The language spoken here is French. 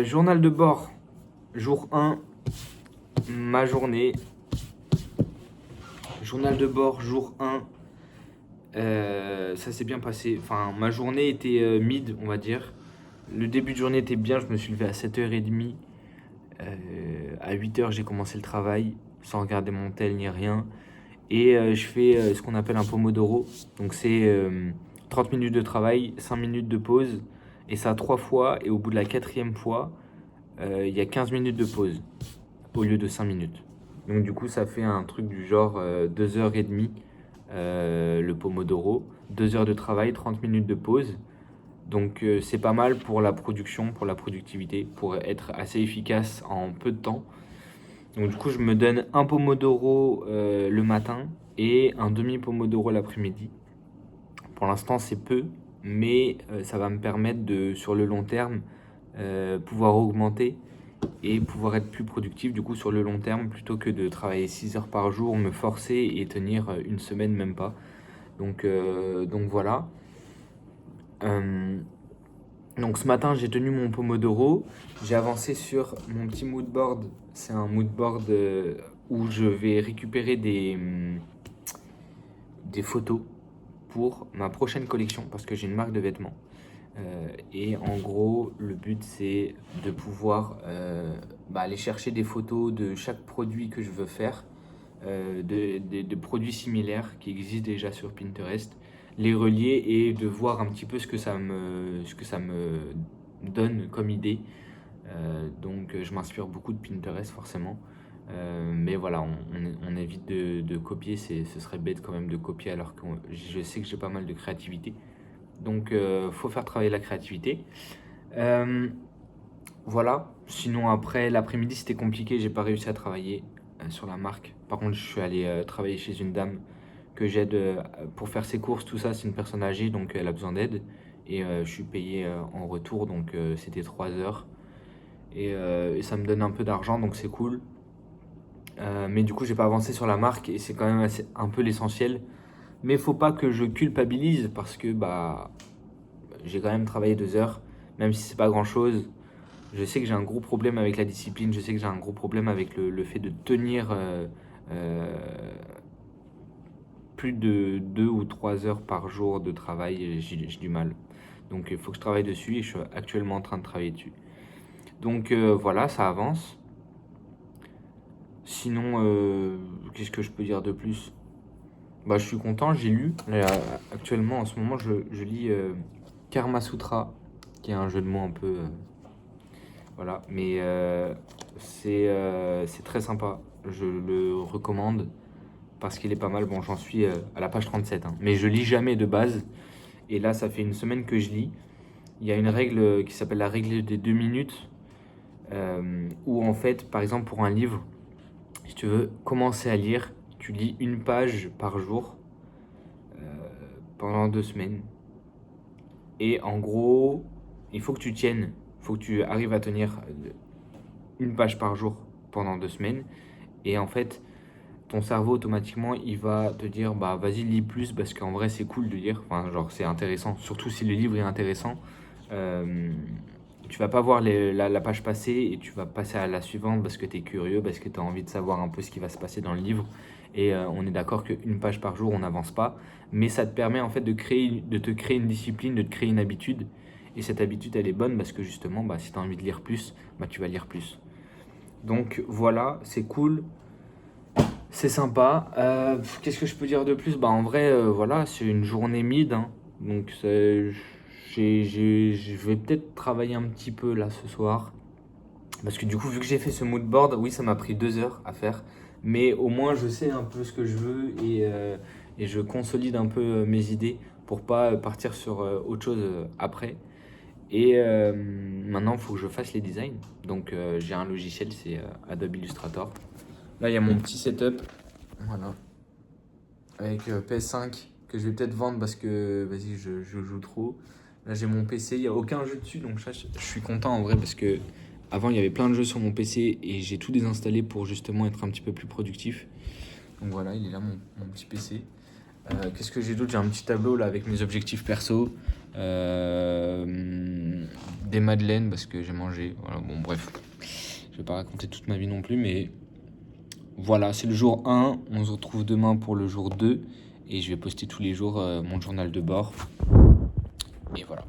Journal de bord, jour 1, ma journée. Journal de bord, jour 1, ça s'est bien passé. Enfin, ma journée était mid, on va dire. Le début de journée était bien, je me suis levé à 7h30. À 8h, j'ai commencé le travail, sans regarder mon tel ni rien. Et je fais ce qu'on appelle un pomodoro. Donc c'est 30 minutes de travail, 5 minutes de pause. Et ça 3 fois. Et au bout de la 4e fois, il y a 15 minutes de pause au lieu de 5 minutes. Donc du coup, ça fait un truc du genre 2h30 le pomodoro. 2 heures de travail, 30 minutes de pause. Donc c'est pas mal pour la production, pour la productivité, pour être assez efficace en peu de temps. Donc du coup, je me donne un pomodoro le matin et un demi-pomodoro l'après-midi. Pour l'instant, c'est peu, mais ça va me permettre de, sur le long terme, pouvoir augmenter et pouvoir être plus productif du coup sur le long terme plutôt que de travailler 6 heures par jour, me forcer et tenir une semaine même pas. Donc voilà. Donc ce matin, j'ai tenu mon pomodoro, j'ai avancé sur mon petit mood board. C'est un mood board où je vais récupérer des photos pour ma prochaine collection parce que j'ai une marque de vêtements. Et en gros, le but c'est de pouvoir aller chercher des photos de chaque produit que je veux faire, de produits similaires qui existent déjà sur Pinterest, les relier et de voir un petit peu ce que ça me donne comme idée. Donc je m'inspire beaucoup de Pinterest forcément. Mais voilà, on évite de copier, ce serait bête quand même de copier alors que je sais que j'ai pas mal de créativité. Donc faut faire travailler la créativité. Voilà, sinon après l'après-midi c'était compliqué, j'ai pas réussi à travailler sur la marque. Par contre je suis allé travailler chez une dame que j'aide pour faire ses courses, tout ça, c'est une personne âgée donc elle a besoin d'aide. Et je suis payé en retour, donc c'était 3 heures. Et ça me donne un peu d'argent, donc c'est cool. Mais du coup j'ai pas avancé sur la marque et c'est quand même un peu l'essentiel. Mais faut pas que je culpabilise parce que j'ai quand même travaillé 2 heures, même si c'est pas grand chose. Je sais que j'ai un gros problème avec la discipline, je sais que j'ai un gros problème avec le fait de tenir euh, plus de 2 ou 3 heures par jour de travail, j'ai du mal. Donc il faut que je travaille dessus et je suis actuellement en train de travailler dessus. Donc voilà, ça avance. Sinon, qu'est-ce que je peux dire de plus? Je suis content, j'ai lu. Là, actuellement, en ce moment, je lis Karma Sutra, qui est un jeu de mots un peu. Voilà, mais c'est très sympa. Je le recommande parce qu'il est pas mal. Bon, j'en suis à la page 37, hein, mais je lis jamais de base. Et là, ça fait une semaine que je lis. Il y a une règle qui s'appelle la règle des 2 minutes, où en fait, par exemple, pour un livre, si tu veux commencer à lire, tu lis une page par jour pendant 2 semaines. Et en gros, il faut que tu tiennes, il faut que tu arrives à tenir une page par jour pendant 2 semaines. Et en fait, ton cerveau automatiquement, il va te dire, bah vas-y, lis plus parce qu'en vrai, c'est cool de lire. Enfin, genre, c'est intéressant. Surtout si le livre est intéressant. Tu vas pas voir la page passer et tu vas passer à la suivante parce que tu es curieux, parce que tu as envie de savoir un peu ce qui va se passer dans le livre. Et on est d'accord qu'une page par jour, on n'avance pas. Mais ça te permet en fait de te créer une discipline, de te créer une habitude. Et cette habitude, elle est bonne parce que justement, si tu as envie de lire plus, tu vas lire plus. Donc voilà, c'est cool. C'est sympa. Qu'est-ce que je peux dire de plus? En vrai, voilà, c'est une journée mid, hein. Donc je vais peut-être travailler un petit peu là ce soir. Parce que du coup, vu que j'ai fait ce mood board, oui, ça m'a pris 2 heures à faire. Mais au moins, je sais un peu ce que je veux et je consolide un peu mes idées pour pas partir sur autre chose après. Et maintenant, il faut que je fasse les designs. Donc, j'ai un logiciel, c'est Adobe Illustrator. Là, il y a mon petit setup. Voilà. Avec PS5 que je vais peut-être vendre parce que vas-y, je joue trop. Là, j'ai mon PC, il n'y a aucun jeu dessus. Donc, je suis content en vrai parce que avant, il y avait plein de jeux sur mon PC et j'ai tout désinstallé pour justement être un petit peu plus productif. Donc, voilà, il est là mon petit PC. Qu'est-ce que j'ai d'autre? J'ai un petit tableau là avec mes objectifs perso. Des madeleines parce que j'ai mangé. Voilà, bon, bref. Je vais pas raconter toute ma vie non plus, mais voilà, c'est le jour 1. On se retrouve demain pour le jour 2. Et je vais poster tous les jours mon journal de bord. Et voilà.